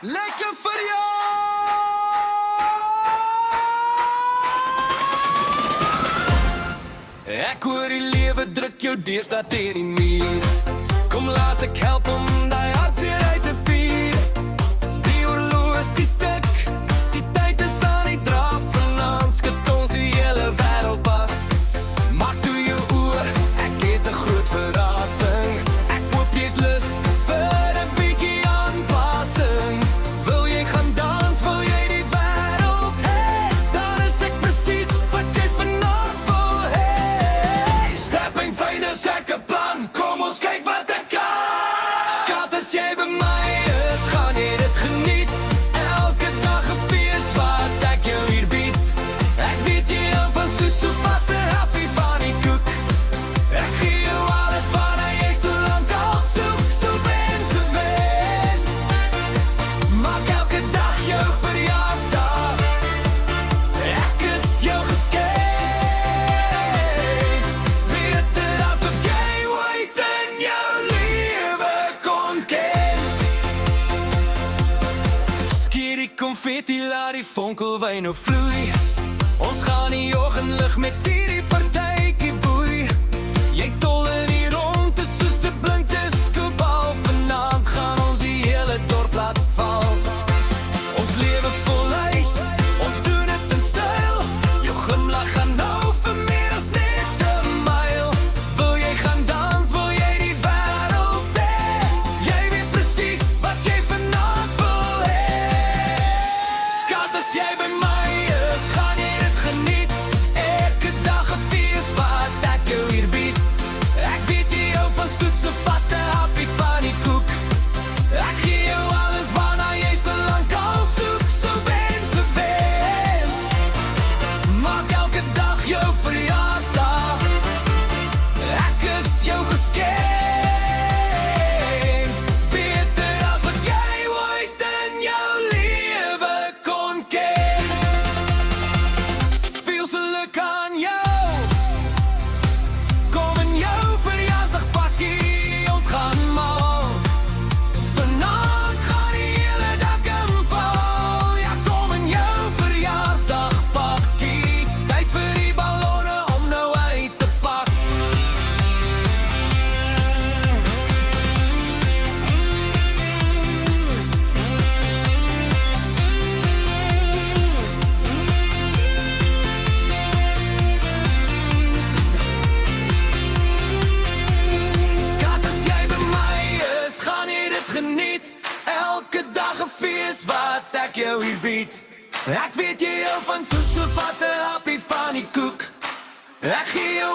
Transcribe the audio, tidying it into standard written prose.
Lekker vir jou! Ek hoor die lewe druk jou deesdae teen die muur. Kom laat ek help om die hartseer uit te vier. Die horlosie tik, die tyd is aan die draaf. Vanaand skud ons die hele wêreld af. Maak toe jou oor, ek het 'n groot verrassing. Ek hoop jy's lus vir 'n bietjie aanpassing. Wil jy gaan dans, wil jy die wêreld hê? Dan is ek presies wat jy vanaand wil hê. Stepping fyn is ek 'n plan, kom ons kyk wat ek kan. Skat, as jy by my is, gaan jy dit geniet. Elke dag 'n fees wat ek jou hier bied. Ek weet jy hou van soet, so vat 'n happy van die koek. Ek gee jou alles waarna jy so lank al soek. So wens, maak elke dag jou verjaarsdag. Ek is jou geskenk. Beter as wat jy ooit in jou lewe kon ken. Skiet die konfetti, laat die fonkelwyn nou vloei. Ons gaan die oggendlig met hierdie partytjie boei. Jy tol in die rondte soos 'n blink diskobal. Vanaand gaan ons die hele dorp laat val. Ons lewe voluit, ons doen dit in styl. Jou glimlach gaan nou vir meer as net 'n myl. Wil jy gaan dans, wil jy die wêreld hê? Jy weet presies wat jy vanaand wil hê. Skat, as jy by my is, gaan jy dit geniet. Elke dag 'n fees wat ek jou hier bied. Ek weet jy hou van soet, so vat 'n happy van die koek. Ek gee jou alles waarna jy so lank al soek. So wens, maak elke dag jou verjaarsdag. Ek is jou geskenk. Beter as wat jy ooit in jou lewe kon ken. Veel geluk aan jou. Kom in jou verjaarsdagpakkie, ons gaan mal. Vanaand gaan die hele dak inval. Ja, kom in jou verjaarsdagpakkie. Tyd vir die ballonne om nou uit te pak. Skat, as jy by my is, gaan jy dit geniet. Elke dag 'n fees wat ek jou hier bied. Ek weet jy hou van soet, so vat 'n happy van die koek. Ek gee jou